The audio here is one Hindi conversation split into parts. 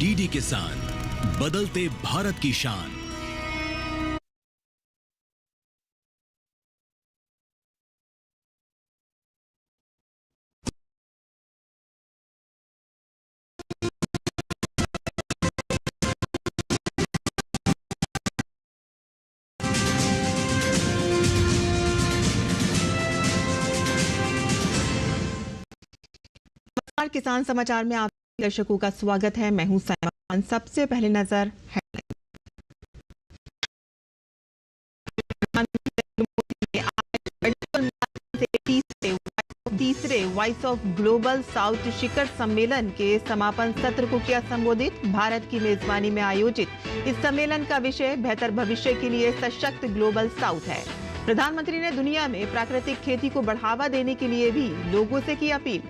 डीडी किसान, बदलते भारत की शान। किसान समाचार में आप दर्शकों का स्वागत है। मैं हूं सैमा खान। सबसे पहले नजर हेडलाइन। तीसरे वॉइस ऑफ ग्लोबल साउथ शिखर सम्मेलन के समापन सत्र को किया संबोधित। भारत की मेजबानी में आयोजित इस सम्मेलन का विषय बेहतर भविष्य के लिए सशक्त ग्लोबल साउथ है। प्रधानमंत्री ने दुनिया में प्राकृतिक खेती को बढ़ावा देने के लिए भी लोगों से की अपील।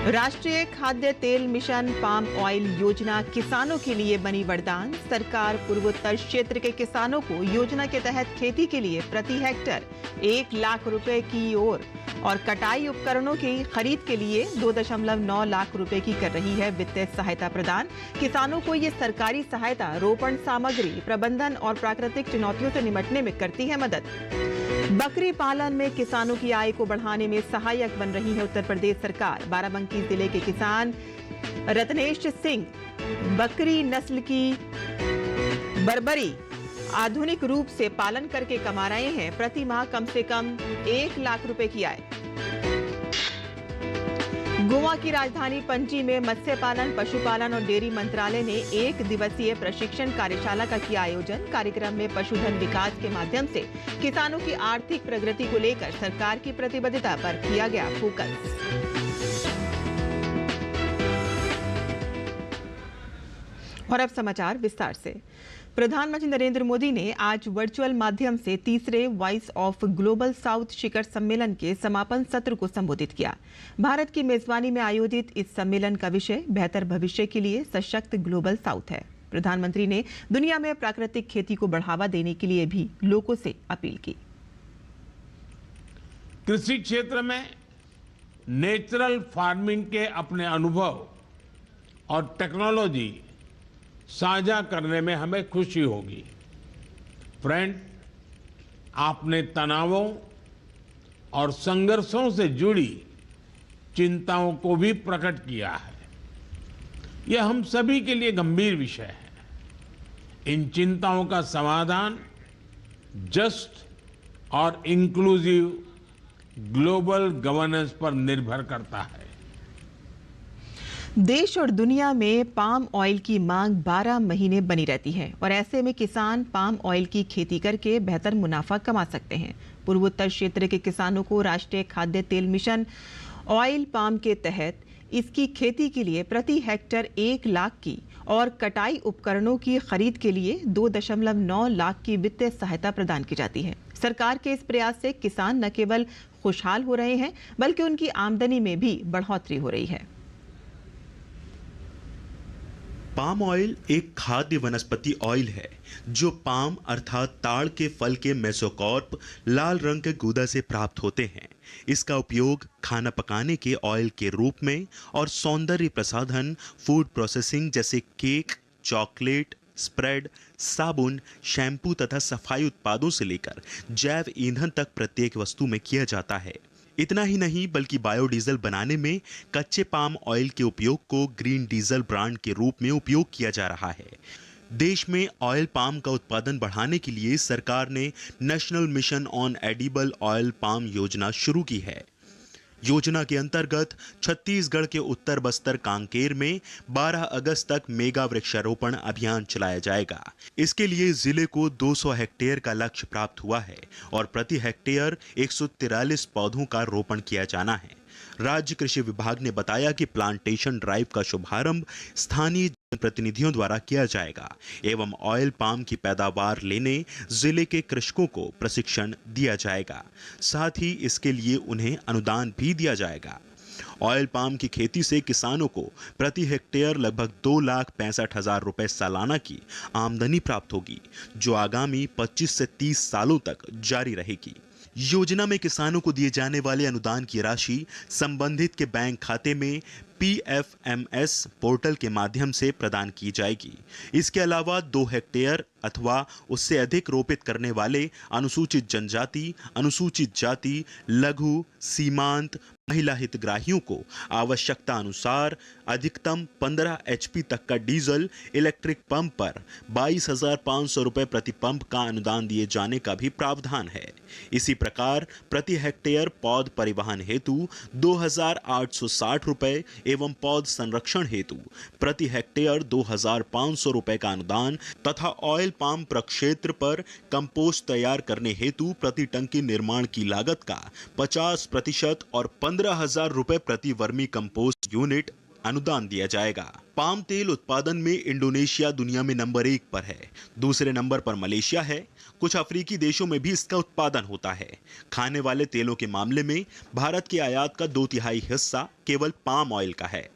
राष्ट्रीय खाद्य तेल मिशन पाम ऑयल योजना किसानों के लिए बनी वरदान। सरकार पूर्वोत्तर क्षेत्र के किसानों को योजना के तहत खेती के लिए प्रति हेक्टर 1 लाख रुपए की ओर और कटाई उपकरणों की खरीद के लिए 2.9 लाख रुपए की कर रही है वित्तीय सहायता प्रदान। किसानों को ये सरकारी सहायता रोपण सामग्री प्रबंधन और प्राकृतिक चुनौतियों से निपटने में करती है मदद। बकरी पालन में किसानों की आय को बढ़ाने में सहायक बन रही है उत्तर प्रदेश सरकार। बाराबंकी जिले के किसान रत्नेश सिंह बकरी नस्ल की बर्बरी आधुनिक रूप से पालन करके कमा रहे हैं प्रति माह कम से कम 1 लाख रुपए की आय। गोवा की राजधानी पणजी में मत्स्य पालन, पशुपालन और डेयरी मंत्रालय ने 1 दिवसीय प्रशिक्षण कार्यशाला का किया आयोजन। कार्यक्रम में पशुधन विकास के माध्यम से किसानों की आर्थिक प्रगति को लेकर सरकार की प्रतिबद्धता पर किया गया फोकस। और अब समाचार विस्तार से। प्रधानमंत्री नरेंद्र मोदी ने आज वर्चुअल माध्यम से तीसरे वॉइस ऑफ ग्लोबल साउथ शिखर सम्मेलन के समापन सत्र को संबोधित किया। भारत की मेजबानी में आयोजित इस सम्मेलन का विषय बेहतर भविष्य के लिए सशक्त ग्लोबल साउथ है। प्रधानमंत्री ने दुनिया में प्राकृतिक खेती को बढ़ावा देने के लिए भी लोगों से अपील की। कृषि क्षेत्र में नेचुरल फार्मिंग के अपने अनुभव और टेक्नोलॉजी साझा करने में हमें खुशी होगी। फ्रेंड, आपने तनावों और संघर्षों से जुड़ी चिंताओं को भी प्रकट किया है। यह हम सभी के लिए गंभीर विषय है। इन चिंताओं का समाधान जस्ट और इंक्लूसिव ग्लोबल गवर्नेंस पर निर्भर करता है। देश और दुनिया में पाम ऑयल की मांग 12 महीने बनी रहती है और ऐसे में किसान पाम ऑयल की खेती करके बेहतर मुनाफा कमा सकते हैं। पूर्वोत्तर क्षेत्र के किसानों को राष्ट्रीय खाद्य तेल मिशन ऑयल पाम के तहत इसकी खेती के लिए प्रति हेक्टर 1 लाख की और कटाई उपकरणों की खरीद के लिए 2.9 लाख की वित्तीय सहायता प्रदान की जाती है। सरकार के इस प्रयास से किसान न केवल खुशहाल हो रहे हैं बल्कि उनकी आमदनी में भी बढ़ोतरी हो रही है। पाम ऑयल एक खाद्य वनस्पति ऑयल है जो पाम अर्थात ताड़ के फल के मेसोकार्प लाल रंग के गूदा से प्राप्त होते हैं। इसका उपयोग खाना पकाने के ऑयल के रूप में और सौंदर्य प्रसाधन, फूड प्रोसेसिंग जैसे केक, चॉकलेट, स्प्रेड, साबुन, शैम्पू तथा सफाई उत्पादों से लेकर जैव ईंधन तक प्रत्येक वस्तु में किया जाता है। इतना ही नहीं बल्कि बायोडीजल बनाने में कच्चे पाम ऑयल के उपयोग को ग्रीन डीजल ब्रांड के रूप में उपयोग किया जा रहा है। देश में ऑयल पाम का उत्पादन बढ़ाने के लिए सरकार ने national mission on edible oil palm योजना शुरू की है। योजना के अंतर्गत छत्तीसगढ़ के उत्तर बस्तर कांकेर में 12 अगस्त तक मेगा वृक्षारोपण अभियान चलाया जाएगा। इसके लिए जिले को 200 हेक्टेयर का लक्ष्य प्राप्त हुआ है और प्रति हेक्टेयर 143 पौधों का रोपण किया जाना है। राज्य कृषि विभाग ने बताया कि प्लांटेशन ड्राइव का शुभारंभ स्थानीय प्रतिनिधियों द्वारा किया जाएगा एवं ऑयल पाम की पैदावार लेने जिले के कृषकों को प्रशिक्षण दिया जाएगा। साथ ही इसके लिए उन्हें अनुदान भी दिया जाएगा। ऑयल पाम की खेती से किसानों को प्रति हेक्टेयर लगभग 2,65,000 रुपए सालाना की आमदनी प्राप्त होगी, जो आगामी 25 से 30 सालों तक जारी रहेगी। योजना में किसानों को दिए जाने वाले अनुदान की राशि संबंधित के बैंक खाते में PFMS पोर्टल के माध्यम से प्रदान की जाएगी। इसके अलावा 2 हेक्टेयर अथवा उससे अधिक रोपित करने वाले अनुसूचित जनजाति, अनुसूचित जाति, लघु, सीमांत, महिला हितग्राहियों को आवश्यकता अनुसार अधिकतम 15 HP तक का डीजल इलेक्ट्रिक पंप पर 22,500 रुपए प्रति पंप का अनुदान दिए जाने का भी प्रावधान है। इसी प्रकार प्रति हेक्टेयर पौध परिवहन हेतु 2,860 रुपए एवं पौध संरक्षण हेतु प्रति हेक्टेयर 2,500 रुपए का अनुदान तथा ऑयल पाम प्रक्षेत्र पर कंपोस्ट तैयार करने हेतु प्रति टंकी निर्माण की लागत का 50% और 15,000 रुपए प्रति वर्मी कंपोस्ट यूनिट अनुदान दिया जाएगा। पाम तेल उत्पादन में इंडोनेशिया दुनिया में नंबर 1 पर है। दूसरे नंबर पर मलेशिया है। कुछ अफ्रीकी देशों में भी इसका उत्पादन होता है। खाने वाले तेलों के मामले में भारत की आयात का 2/3 हिस्सा केवल पाम ऑयल का है।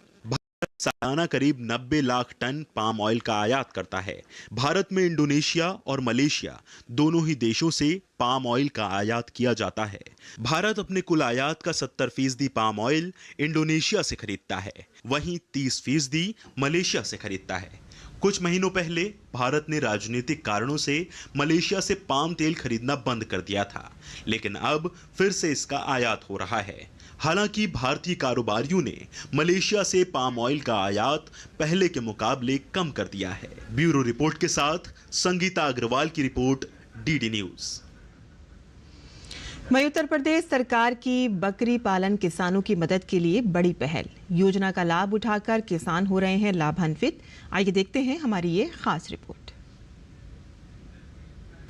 सालाना करीब 90 लाख टन पाम ऑयल का आयात करता है। भारत में इंडोनेशिया और मलेशिया दोनों ही देशों से पाम ऑयल का आयात किया जाता है। भारत अपने कुल आयात का 70% पाम ऑयल इंडोनेशिया से खरीदता है, वहीं 30% मलेशिया से खरीदता है। कुछ महीनों पहले भारत ने राजनीतिक कारणों से मलेशिया से पाम तेल खरीदना बंद कर दिया था, लेकिन अब फिर से इसका आयात हो रहा है। हालांकि भारतीय कारोबारियों ने मलेशिया से पाम ऑयल का आयात पहले के मुकाबले कम कर दिया है। ब्यूरो रिपोर्ट के साथ संगीता अग्रवाल की रिपोर्ट, डीडी न्यूज। वहीं उत्तर प्रदेश सरकार की बकरी पालन किसानों की मदद के लिए बड़ी पहल। योजना का लाभ उठाकर किसान हो रहे हैं लाभान्वित। आइए देखते हैं हमारी ये खास रिपोर्ट।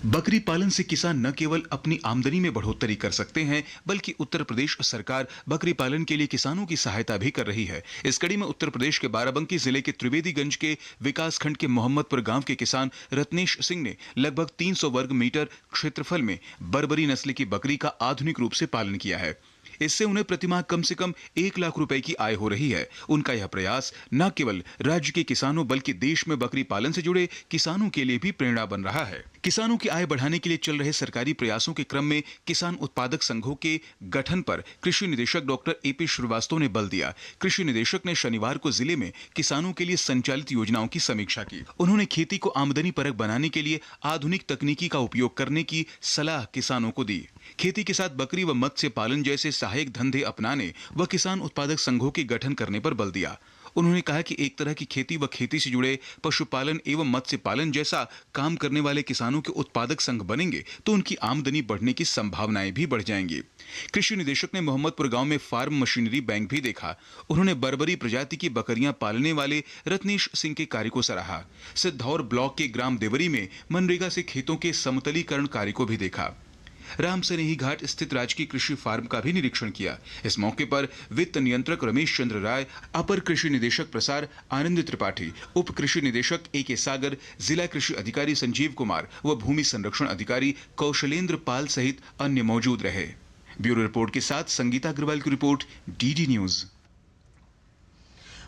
बकरी पालन से किसान न केवल अपनी आमदनी में बढ़ोतरी कर सकते हैं, बल्कि उत्तर प्रदेश सरकार बकरी पालन के लिए किसानों की सहायता भी कर रही है। इस कड़ी में उत्तर प्रदेश के बाराबंकी जिले के त्रिवेदीगंज के विकासखंड के मोहम्मदपुर गांव के किसान रत्नेश सिंह ने लगभग 300 वर्ग मीटर क्षेत्रफल में बर्बरी नस्ल की बकरी का आधुनिक रूप से पालन किया है। इससे उन्हें प्रतिमाह कम से कम 1 लाख रुपए की आय हो रही है। उनका यह प्रयास न केवल राज्य के किसानों बल्कि देश में बकरी पालन से जुड़े किसानों के लिए भी प्रेरणा बन रहा है। किसानों की आय बढ़ाने के लिए चल रहे सरकारी प्रयासों के क्रम में किसान उत्पादक संघों के गठन पर कृषि निदेशक डॉक्टर AP श्रीवास्तव ने बल दिया। कृषि निदेशक ने शनिवार को जिले में किसानों के लिए संचालित योजनाओं की समीक्षा की। उन्होंने खेती को आमदनी परक बनाने के लिए आधुनिक तकनीकी का उपयोग करने की सलाह किसानों को दी। खेती के साथ बकरी व मत्स्य पालन जैसे सहायक धंधे अपनाने व किसान उत्पादक संघों के गठन करने पर बल दिया। उन्होंने कहा कि एक तरह की खेती व खेती से जुड़े पशुपालन एवं मत्स्य पालन जैसा काम करने वाले किसानों के उत्पादक संघ बनेंगे तो उनकी आमदनी बढ़ने की संभावनाएं भी बढ़ जाएंगी। कृषि निदेशक ने मोहम्मदपुर गांव में फार्म मशीनरी बैंक भी देखा। उन्होंने बर्बरी प्रजाति की बकरियां पालने वाले रत्नेश सिंह के कार्य को सराहा। सिद्धौर ब्लॉक के ग्राम देवरी में मनरेगा से खेतों के समतलीकरण कार्य को भी देखा। रामसनेही घाट स्थित राजकीय कृषि फार्म का भी निरीक्षण किया। इस मौके पर वित्त नियंत्रक रमेश चंद्र राय, अपर कृषि निदेशक प्रसार आनंद त्रिपाठी, उप कृषि निदेशक AK सागर, जिला कृषि अधिकारी संजीव कुमार व भूमि संरक्षण अधिकारी कौशलेंद्र पाल सहित अन्य मौजूद रहे। ब्यूरो रिपोर्ट के साथ संगीता अग्रवाल की रिपोर्ट, DD न्यूज।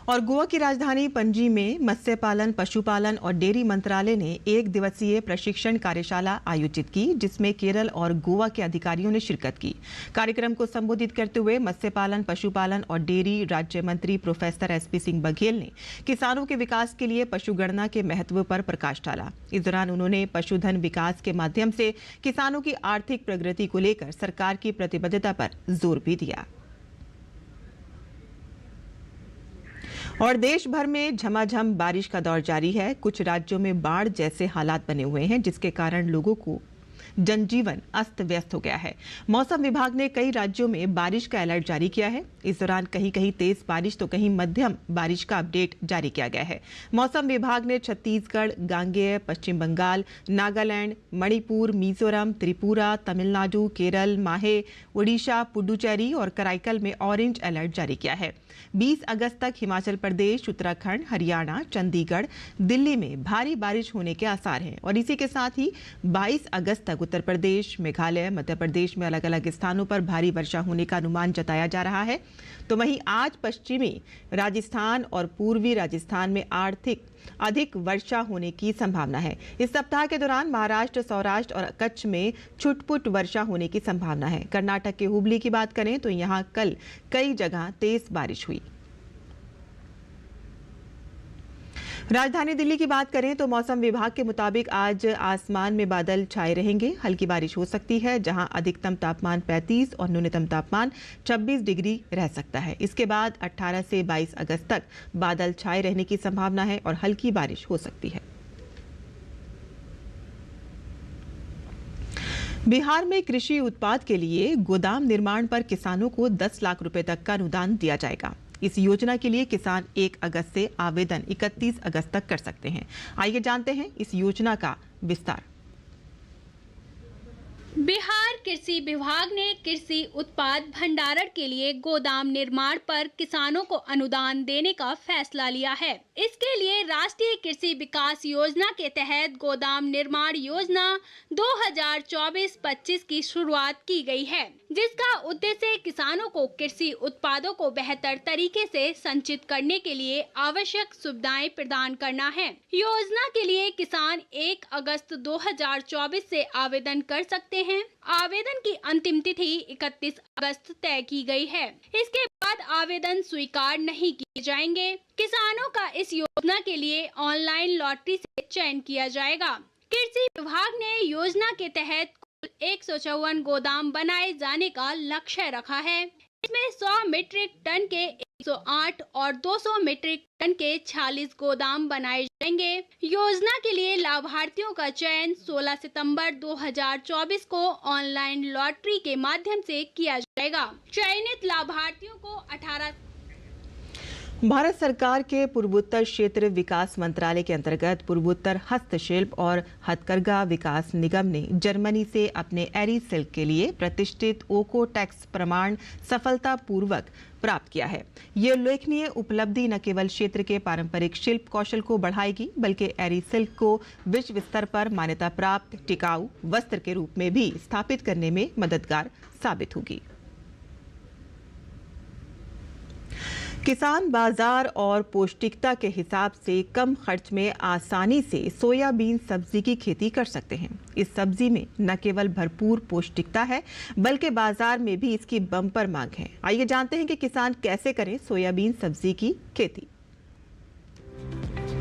और गोवा की राजधानी पणजी में मत्स्य पालन, पशुपालन और डेयरी मंत्रालय ने 1 दिवसीय प्रशिक्षण कार्यशाला आयोजित की, जिसमें केरल और गोवा के अधिकारियों ने शिरकत की। कार्यक्रम को संबोधित करते हुए मत्स्य पालन, पशुपालन और डेयरी राज्य मंत्री प्रोफेसर SP सिंह बघेल ने किसानों के विकास के लिए पशुगणना के महत्व पर प्रकाश डाला। इस दौरान उन्होंने पशुधन विकास के माध्यम से किसानों की आर्थिक प्रगति को लेकर सरकार की प्रतिबद्धता पर जोर भी दिया। और देश भर में झमाझम बारिश का दौर जारी है। कुछ राज्यों में बाढ़ जैसे हालात बने हुए हैं, जिसके कारण लोगों को जनजीवन अस्त व्यस्त हो गया है। मौसम विभाग ने कई राज्यों में बारिश का अलर्ट जारी किया है। इस दौरान कहीं कहीं तेज बारिश तो कहीं मध्यम बारिश का अपडेट जारी किया गया है। मौसम विभाग ने छत्तीसगढ़, गांगेय, पश्चिम बंगाल, नागालैंड, मणिपुर, मिजोरम, त्रिपुरा, तमिलनाडु, केरल, माहे, उड़ीसा, पुडुचेरी और कराईकल में ऑरेंज अलर्ट जारी किया है। 20 अगस्त तक हिमाचल प्रदेश, उत्तराखंड, हरियाणा, चंडीगढ़, दिल्ली में भारी बारिश होने के आसार हैं और इसी के साथ ही 22 अगस्त तक उत्तर प्रदेश, मेघालय, मध्य प्रदेश में अलग अलग स्थानों पर भारी वर्षा होने का अनुमान जताया जा रहा है। तो वहीं आज पश्चिमी राजस्थान और पूर्वी राजस्थान में अधिक वर्षा होने की संभावना है। इस सप्ताह के दौरान महाराष्ट्र, सौराष्ट्र और कच्छ में छुटपुट वर्षा होने की संभावना है। कर्नाटक के हुबली की बात करें तो यहां कल कई जगह तेज बारिश हुई। राजधानी दिल्ली की बात करें तो मौसम विभाग के मुताबिक आज आसमान में बादल छाए रहेंगे। हल्की बारिश हो सकती है, जहां अधिकतम तापमान 35 और न्यूनतम तापमान 26 डिग्री रह सकता है। इसके बाद 18 से 22 अगस्त तक बादल छाए रहने की संभावना है और हल्की बारिश हो सकती है। बिहार में कृषि उत्पाद के लिए गोदाम निर्माण पर किसानों को 10 लाख रुपए तक का अनुदान दिया जाएगा। इस योजना के लिए किसान 1 अगस्त से आवेदन 31 अगस्त तक कर सकते हैं। आइए जानते हैं इस योजना का विस्तार। बिहार कृषि विभाग ने कृषि उत्पाद भंडारण के लिए गोदाम निर्माण पर किसानों को अनुदान देने का फैसला लिया है। इसके लिए राष्ट्रीय कृषि विकास योजना के तहत गोदाम निर्माण योजना 2024-25 की शुरुआत की गई है, जिसका उद्देश्य किसानों को कृषि उत्पादों को बेहतर तरीके से संचित करने के लिए आवश्यक सुविधाएं प्रदान करना है। योजना के लिए किसान 1 अगस्त 2024 से आवेदन कर सकते हैं। आवेदन की अंतिम तिथि 31 अगस्त तय की गई है। इसके बाद आवेदन स्वीकार नहीं किए जाएंगे। किसानों का इस योजना के लिए ऑनलाइन लॉटरी से चयन किया जाएगा। कृषि विभाग ने योजना के तहत कुल 154 गोदाम बनाए जाने का लक्ष्य रखा है। इसमें 100 मीट्रिक टन के 108 और 200 मीट्रिक टन के 46 गोदाम बनाए जाएंगे। योजना के लिए लाभार्थियों का चयन 16 सितंबर 2024 को ऑनलाइन लॉटरी के माध्यम से किया जाएगा। चयनित लाभार्थियों को 18 भारत सरकार के पूर्वोत्तर क्षेत्र विकास मंत्रालय के अंतर्गत पूर्वोत्तर हस्तशिल्प और हथकरघा विकास निगम ने जर्मनी से अपने एरी सिल्क के लिए प्रतिष्ठित ओकोटेक्स प्रमाण सफलतापूर्वक प्राप्त किया है। ये उल्लेखनीय उपलब्धि न केवल क्षेत्र के पारंपरिक शिल्प कौशल को बढ़ाएगी, बल्कि एरी सिल्क को विश्व स्तर पर मान्यता प्राप्त टिकाऊ वस्त्र के रूप में भी स्थापित करने में मददगार साबित होगी। किसान बाजार और पौष्टिकता के हिसाब से कम खर्च में आसानी से सोयाबीन सब्जी की खेती कर सकते हैं। इस सब्जी में न केवल भरपूर पौष्टिकता है, बल्कि बाजार में भी इसकी बम्पर मांग है। आइए जानते हैं कि किसान कैसे करें सोयाबीन सब्जी की खेती।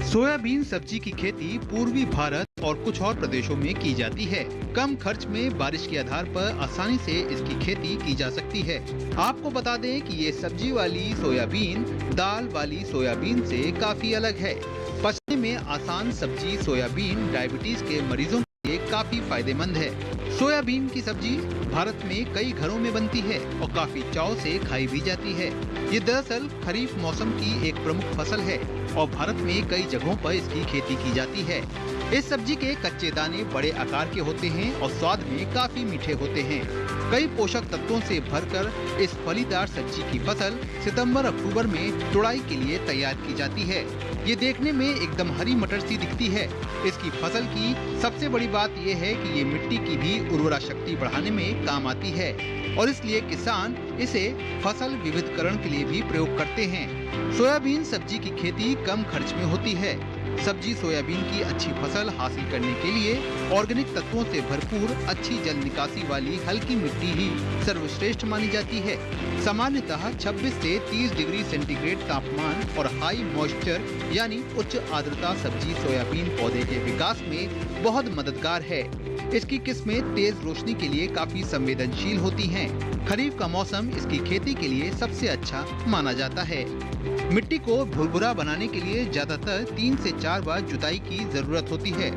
सोयाबीन सब्जी की खेती पूर्वी भारत और कुछ और प्रदेशों में की जाती है। कम खर्च में बारिश के आधार पर आसानी से इसकी खेती की जा सकती है। आपको बता दें कि ये सब्जी वाली सोयाबीन दाल वाली सोयाबीन से काफी अलग है। पचने में आसान सब्जी सोयाबीन डायबिटीज के मरीजों के लिए काफी फायदेमंद है। सोयाबीन की सब्जी भारत में कई घरों में बनती है और काफी चाव से खाई भी जाती है। ये दरअसल खरीफ मौसम की एक प्रमुख फसल है और भारत में कई जगहों पर इसकी खेती की जाती है। इस सब्जी के कच्चे दाने बड़े आकार के होते हैं और स्वाद में काफी मीठे होते हैं। कई पोषक तत्वों से भरकर इस फलीदार सब्जी की फसल सितंबर-अक्टूबर में तुड़ाई के लिए तैयार की जाती है। ये देखने में एकदम हरी मटर सी दिखती है। इसकी फसल की सबसे बड़ी बात यह है कि ये मिट्टी की भी उर्वरा शक्ति बढ़ाने में काम आती है और इसलिए किसान इसे फसल विविधकरण के लिए भी प्रयोग करते हैं। सोयाबीन सब्जी की खेती कम खर्च में होती है। सब्जी सोयाबीन की अच्छी फसल हासिल करने के लिए ऑर्गेनिक तत्वों से भरपूर अच्छी जल निकासी वाली हल्की मिट्टी ही सर्वश्रेष्ठ मानी जाती है। सामान्यतः 26 से 30 डिग्री सेंटीग्रेड तापमान और हाई मॉइस्चर यानी उच्च आर्द्रता सब्जी सोयाबीन पौधे के विकास में बहुत मददगार है। इसकी किस्में तेज रोशनी के लिए काफी संवेदनशील होती हैं। खरीफ का मौसम इसकी खेती के लिए सबसे अच्छा माना जाता है। मिट्टी को भुरभुरा बनाने के लिए ज्यादातर 3 से 4 बार जुताई की जरूरत होती है।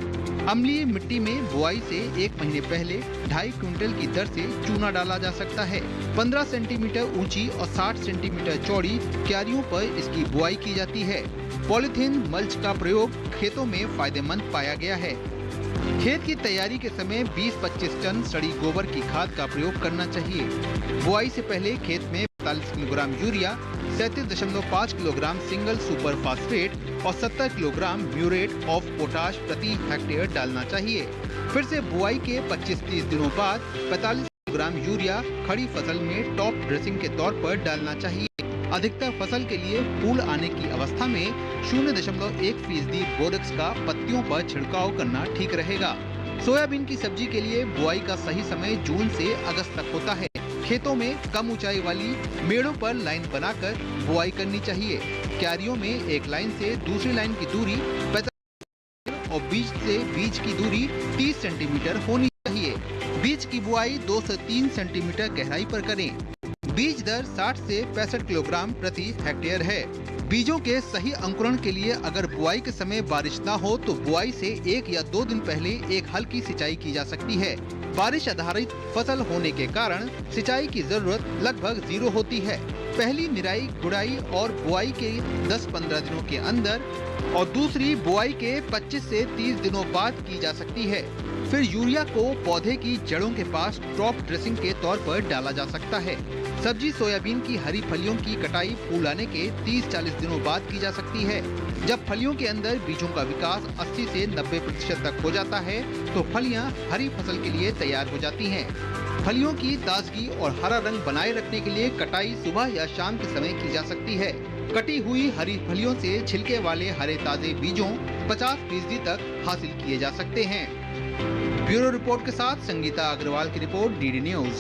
अम्लीय मिट्टी में बुआई से 1 महीने पहले 2.5 क्विंटल की दर से चूना डाला जा सकता है। 15 सेंटीमीटर ऊंची और 60 सेंटीमीटर चौड़ी क्यारियों पर इसकी बुआई की जाती है। पॉलीथीन मल्च का प्रयोग खेतों में फायदेमंद पाया गया है। खेत की तैयारी के समय 20-25 टन सड़ी गोबर की खाद का प्रयोग करना चाहिए। बुआई से पहले खेत में 45 kilogram urea, 37.5 kilogram single super phosphate और 70 किलोग्राम म्यूरेट ऑफ पोटाश प्रति हेक्टेयर डालना चाहिए। फिर से बुआई के 25-30 दिनों बाद 45 किलोग्राम यूरिया खड़ी फसल में टॉप ड्रेसिंग के तौर पर डालना चाहिए। अधिकतर फसल के लिए फूल आने की अवस्था में 0.1% बोरेक्स का पत्तियों पर छिड़काव करना ठीक रहेगा। सोयाबीन की सब्जी के लिए बुआई का सही समय जून से अगस्त तक होता है। खेतों में कम ऊंचाई वाली मेड़ों पर लाइन बनाकर बुआई करनी चाहिए। क्यारियों में एक लाइन से दूसरी लाइन की दूरी 45 और बीज से बीज की दूरी 30 सेंटीमीटर होनी चाहिए। बीज की बुआई 2 से 3 सेंटीमीटर गहराई पर करें। बीज दर 60 से 65 किलोग्राम प्रति हेक्टेयर है। बीजों के सही अंकुरण के लिए अगर बुआई के समय बारिश न हो तो बुआई से 1 या 2 दिन पहले एक हल्की सिंचाई की जा सकती है। बारिश आधारित फसल होने के कारण सिंचाई की जरूरत लगभग 0 होती है। पहली निराई, गुड़ाई और बुआई के 10-15 दिनों के अंदर और दूसरी बुआई के 25 से 30 दिनों बाद की जा सकती है। फिर यूरिया को पौधे की जड़ों के पास क्रॉप ड्रेसिंग के तौर पर डाला जा सकता है। सब्जी सोयाबीन की हरी फलियों की कटाई फूल आने के 30-40 दिनों बाद की जा सकती है। जब फलियों के अंदर बीजों का विकास 80 से 90% तक हो जाता है तो फलियां हरी फसल के लिए तैयार हो जाती हैं। फलियों की ताजगी और हरा रंग बनाए रखने के लिए कटाई सुबह या शाम के समय की जा सकती है। कटी हुई हरी फलियों से छिलके वाले हरे ताजे बीजों 50% तक हासिल किए जा सकते हैं। ब्यूरो रिपोर्ट के साथ संगीता अग्रवाल की रिपोर्ट, डीडी न्यूज।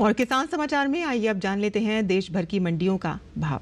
और किसान समाचार में आइए अब जान लेते हैं देश भर की मंडियों का भाव।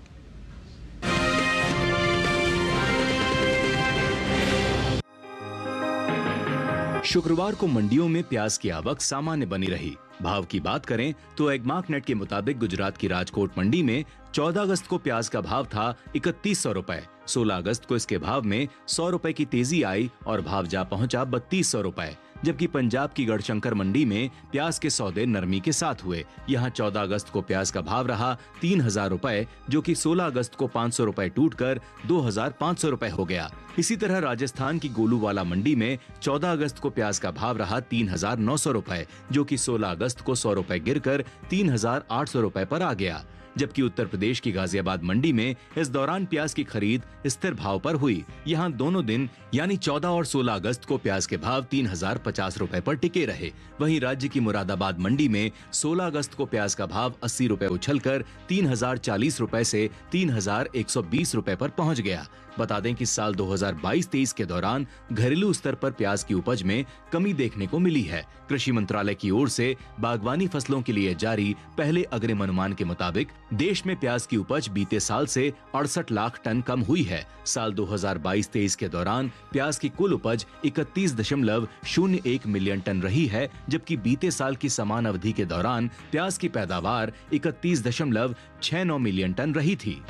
शुक्रवार को मंडियों में प्याज की आवक सामान्य बनी रही। भाव की बात करें तो एग्मार्कनेट के मुताबिक गुजरात की राजकोट मंडी में 14 अगस्त को प्याज का भाव था 3100 रुपए। 16 अगस्त को इसके भाव में 100 रुपए की तेजी आई और भाव जा पहुंचा 3200 रुपए। जबकि पंजाब की गढ़शंकर मंडी में प्याज के सौदे नरमी के साथ हुए। यहां 14 अगस्त को प्याज का भाव रहा 3000 रुपए, जो कि 16 अगस्त को 500 रुपए टूटकर 2500 रुपए हो गया। इसी तरह राजस्थान की गोलूवाला मंडी में 14 अगस्त को प्याज का भाव रहा 3900 रुपए, जो कि 16 अगस्त को 100 रुपए गिरकर 3800 रुपए पर आ गया। जबकि उत्तर प्रदेश की गाजियाबाद मंडी में इस दौरान प्याज की खरीद स्थिर भाव पर हुई। यहां दोनों दिन यानी 14 और 16 अगस्त को प्याज के भाव 3050 रुपए पर टिके रहे। वहीं राज्य की मुरादाबाद मंडी में 16 अगस्त को प्याज का भाव 80 रुपए उछलकर 3040 रुपए से 3120 रुपए पर पहुंच गया। बता दें कि साल 2022-23 के दौरान घरेलू स्तर पर प्याज की उपज में कमी देखने को मिली है। कृषि मंत्रालय की ओर से बागवानी फसलों के लिए जारी पहले अग्रिम अनुमान के मुताबिक देश में प्याज की उपज बीते साल से 68 लाख टन कम हुई है। साल 2022-23 के दौरान प्याज की कुल उपज 31.01 मिलियन टन रही है, जबकि बीते साल की समान अवधि के दौरान प्याज की पैदावार 31.69 मिलियन टन रही थी।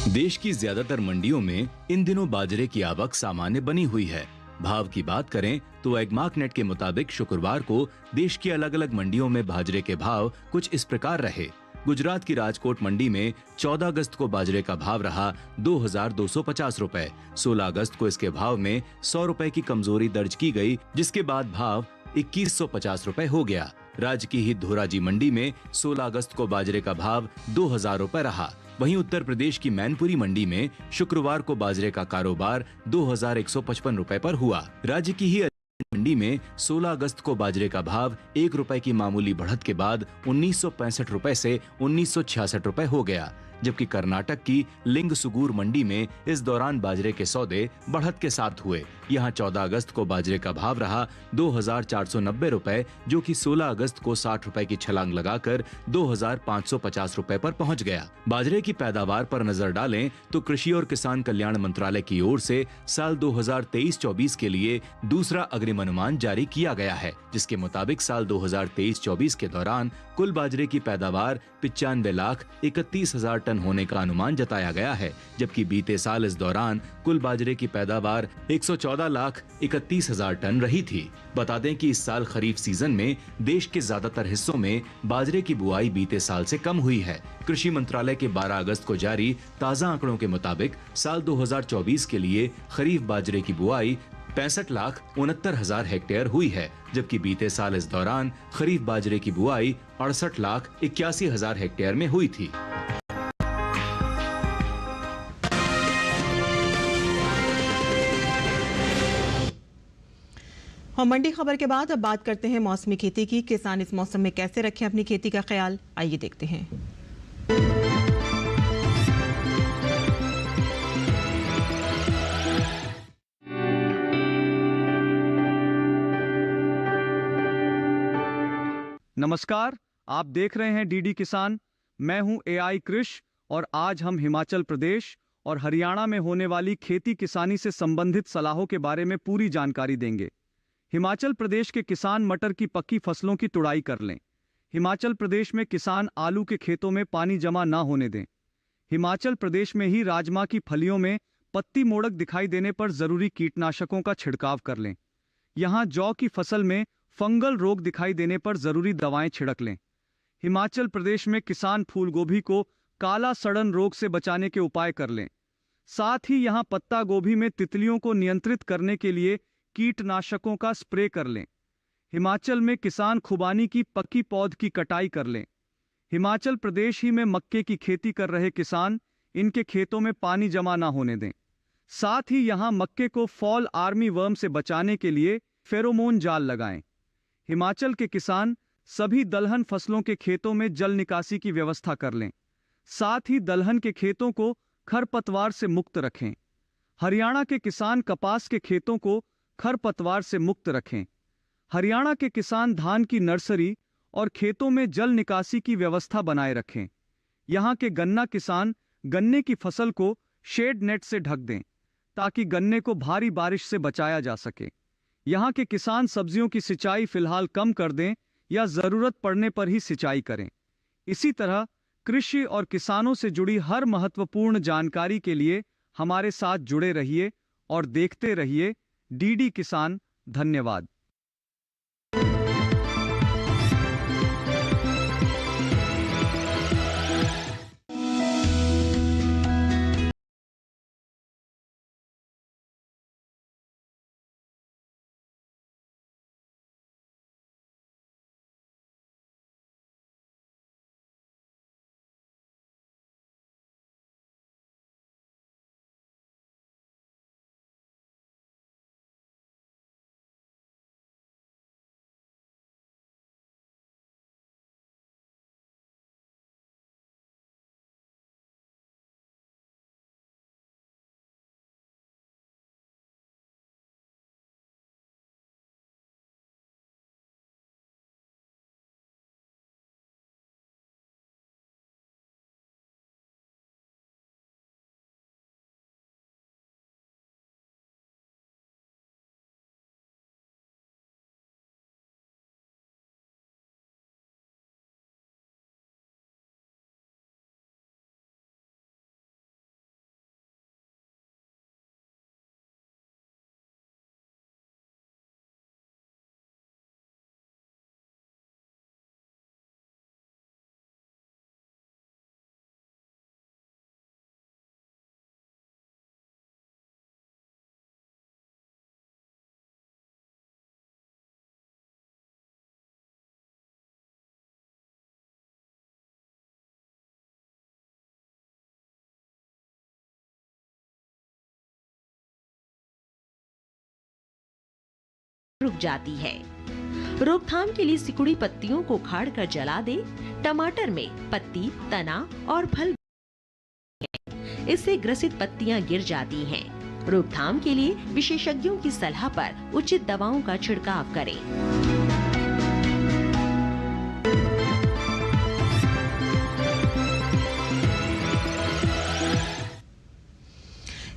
देश की ज्यादातर मंडियों में इन दिनों बाजरे की आवक सामान्य बनी हुई है। भाव की बात करें तो एग्मार्कनेट के मुताबिक शुक्रवार को देश की अलग अलग मंडियों में बाजरे के भाव कुछ इस प्रकार रहे। गुजरात की राजकोट मंडी में 14 अगस्त को बाजरे का भाव रहा 2250 रुपए। 16 अगस्त को इसके भाव में 100 रुपए की कमजोरी दर्ज की गई, जिसके बाद भाव 2150 रुपए हो गया। राज्य की ही धोराजी मंडी में 16 अगस्त को बाजरे का भाव 2000 रुपए रहा। वहीं उत्तर प्रदेश की मैनपुरी मंडी में शुक्रवार को बाजरे का कारोबार 2155 रुपए पर हुआ। राज्य की ही मंडी में 16 अगस्त को बाजरे का भाव 1 रुपए की मामूली बढ़त के बाद 1965 रुपए से 1966 रुपए हो गया। जबकि कर्नाटक की लिंगसुगूर मंडी में इस दौरान बाजरे के सौदे बढ़त के साथ हुए। यहां 14 अगस्त को बाजरे का भाव रहा 2490 रुपए, जो कि 16 अगस्त को 60 रुपए की छलांग लगाकर 2550 रुपए पर पहुंच गया। बाजरे की पैदावार पर नजर डालें तो कृषि और किसान कल्याण मंत्रालय की ओर से साल 2023-24 के लिए दूसरा अग्रिम अनुमान जारी किया गया है, जिसके मुताबिक साल 2023-24 के दौरान कुल बाजरे की पैदावार 95,31,000 टन होने का अनुमान जताया गया है। जबकि बीते साल इस दौरान कुल बाजरे की पैदावार 114,31,000 टन रही थी। बता दें कि इस साल खरीफ सीजन में देश के ज्यादातर हिस्सों में बाजरे की बुआई बीते साल से कम हुई है। कृषि मंत्रालय के 12 अगस्त को जारी ताजा आंकड़ों के मुताबिक साल 2024 के लिए खरीफ बाजरे की बुआई 65,69,000 हेक्टेयर हुई है, जबकि बीते साल इस दौरान खरीफ बाजरे की बुआई 68,81,000 हेक्टेयर में हुई थी। हम मंडी खबर के बाद अब बात करते हैं मौसमी खेती की। किसान इस मौसम में कैसे रखें अपनी खेती का ख्याल, आइए देखते हैं। नमस्कार, आप देख रहे हैं डीडी किसान। मैं हूं एआई कृष और आज हम हिमाचल प्रदेश और हरियाणा में होने वाली खेती किसानी से संबंधित सलाहों के बारे में पूरी जानकारी देंगे। हिमाचल प्रदेश के किसान मटर की पक्की फसलों की तुड़ाई कर लें। हिमाचल प्रदेश में किसान आलू के खेतों में पानी जमा ना होने दें। हिमाचल प्रदेश में ही राजमा की फलियों में पत्ती मोड़क दिखाई देने पर जरूरी कीटनाशकों का छिड़काव कर लें। यहाँ जौ की फसल में फंगल रोग दिखाई देने पर जरूरी दवाएं छिड़क लें। हिमाचल प्रदेश में किसान फूलगोभी को काला सड़न रोग से बचाने के उपाय कर लें। साथ ही यहाँ पत्ता गोभी में तितलियों को नियंत्रित करने के लिए कीटनाशकों का स्प्रे कर लें। हिमाचल में किसान खुबानी की पक्की पौध की कटाई कर लें। हिमाचल प्रदेश ही में मक्के की खेती कर रहे किसान इनके खेतों में पानी जमा ना होने दें। साथ ही यहाँ मक्के को फॉल आर्मी वर्म से बचाने के लिए फेरोमोन जाल लगाएं। हिमाचल के किसान सभी दलहन फसलों के खेतों में जल निकासी की व्यवस्था कर लें। साथ ही दलहन के खेतों को खरपतवार से मुक्त रखें। हरियाणा के किसान कपास के खेतों को खरपतवार से मुक्त रखें। हरियाणा के किसान धान की नर्सरी और खेतों में जल निकासी की व्यवस्था बनाए रखें। यहाँ के गन्ना किसान गन्ने की फसल को शेड नेट से ढक दें ताकि गन्ने को भारी बारिश से बचाया जा सके। यहाँ के किसान सब्जियों की सिंचाई फिलहाल कम कर दें या जरूरत पड़ने पर ही सिंचाई करें। इसी तरह कृषि और किसानों से जुड़ी हर महत्वपूर्ण जानकारी के लिए हमारे साथ जुड़े रहिए और देखते रहिए डीडी किसान। धन्यवाद। रुक जाती है। रोकथाम के लिए सिकुड़ी पत्तियों को उखाड़कर जला दे। टमाटर में पत्ती, तना और फल, इससे ग्रसित पत्तियां गिर जाती हैं। रोकथाम के लिए विशेषज्ञों की सलाह पर उचित दवाओं का छिड़काव करें।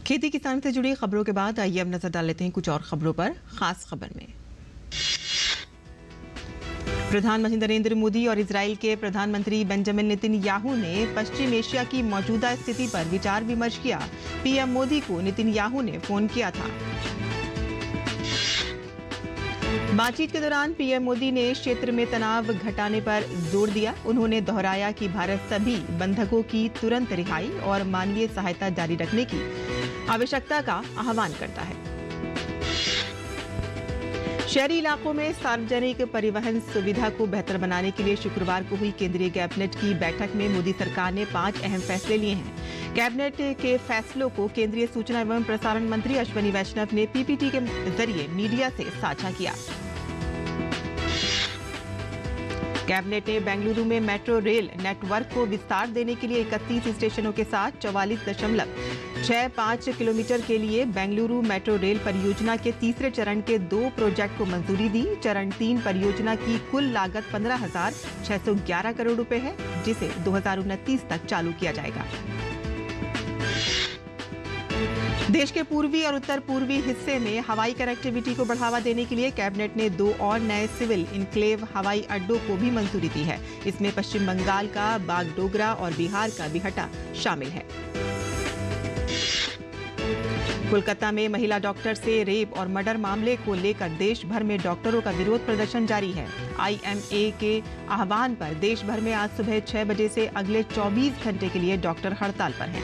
खेती किसान से जुड़ी खबरों के बाद आइए अब नजर डाल लेते हैं कुछ और खबरों पर। खास खबर में प्रधानमंत्री नरेंद्र मोदी और इजराइल के प्रधानमंत्री बेंजामिन नेतन्याहू ने पश्चिम एशिया की मौजूदा स्थिति पर विचार विमर्श किया। पीएम मोदी को नेतन्याहू ने फोन किया था। बातचीत के दौरान पीएम मोदी ने क्षेत्र में तनाव घटाने पर जोर दिया। उन्होंने दोहराया कि भारत सभी बंधकों की तुरंत रिहाई और मानवीय सहायता जारी रखने की आवश्यकता का आह्वान करता है। शहरी इलाकों में सार्वजनिक परिवहन सुविधा को बेहतर बनाने के लिए शुक्रवार को हुई केंद्रीय कैबिनेट की बैठक में मोदी सरकार ने 5 अहम फैसले लिए हैं। कैबिनेट के फैसलों को केंद्रीय सूचना एवं प्रसारण मंत्री अश्विनी वैष्णव ने पीपीटी के जरिए मीडिया से साझा किया। कैबिनेट ने बेंगलुरु में मेट्रो रेल नेटवर्क को विस्तार देने के लिए 31 स्टेशनों के साथ 44.6 6-5 किलोमीटर के लिए बेंगलुरु मेट्रो रेल परियोजना के तीसरे चरण के 2 प्रोजेक्ट को मंजूरी दी। चरण 3 परियोजना की कुल लागत 15,611 करोड़ रुपए है, जिसे 2029 तक चालू किया जाएगा। देश के पूर्वी और उत्तर पूर्वी हिस्से में हवाई कनेक्टिविटी को बढ़ावा देने के लिए कैबिनेट ने 2 और नए सिविल इनक्लेव हवाई अड्डों को भी मंजूरी दी है। इसमें पश्चिम बंगाल का बागडोगरा और बिहार का बिहटा शामिल है। कोलकाता में महिला डॉक्टर से रेप और मर्डर मामले को लेकर देश भर में डॉक्टरों का विरोध प्रदर्शन जारी है। IMA के आह्वान पर देश भर में आज सुबह 6 बजे से अगले 24 घंटे के लिए डॉक्टर हड़ताल पर हैं।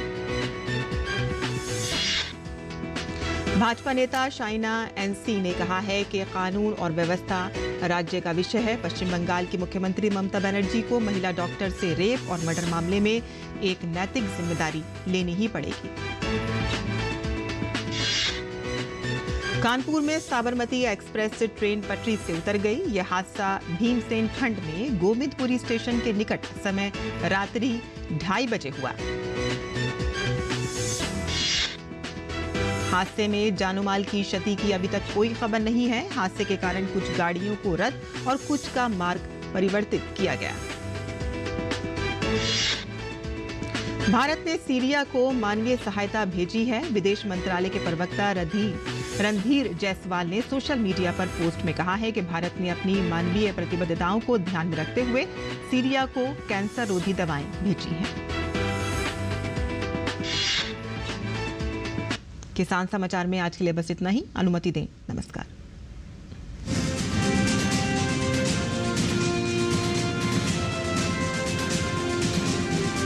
भाजपा नेता शाइना NC ने कहा है कि कानून और व्यवस्था राज्य का विषय है। पश्चिम बंगाल की मुख्यमंत्री ममता बनर्जी को महिला डॉक्टर से रेप और मर्डर मामले में एक नैतिक जिम्मेदारी लेनी ही पड़ेगी। कानपुर में साबरमती एक्सप्रेस ट्रेन पटरी से उतर गई। यह हादसा भीमसेन खंड में गोविंदपुरी स्टेशन के निकट समय रात्रि 2:30 बजे हुआ। हादसे में जानमाल की क्षति की अभी तक कोई खबर नहीं है। हादसे के कारण कुछ गाड़ियों को रद्द और कुछ का मार्ग परिवर्तित किया गया। भारत ने सीरिया को मानवीय सहायता भेजी है। विदेश मंत्रालय के प्रवक्ता रणधीर जायसवाल ने सोशल मीडिया पर पोस्ट में कहा है कि भारत ने अपनी मानवीय प्रतिबद्धताओं को ध्यान में रखते हुए सीरिया को कैंसर रोधी दवाएं भेजी हैं। किसान समाचार में आज के लिए बस इतना ही। अनुमति दें। नमस्कार।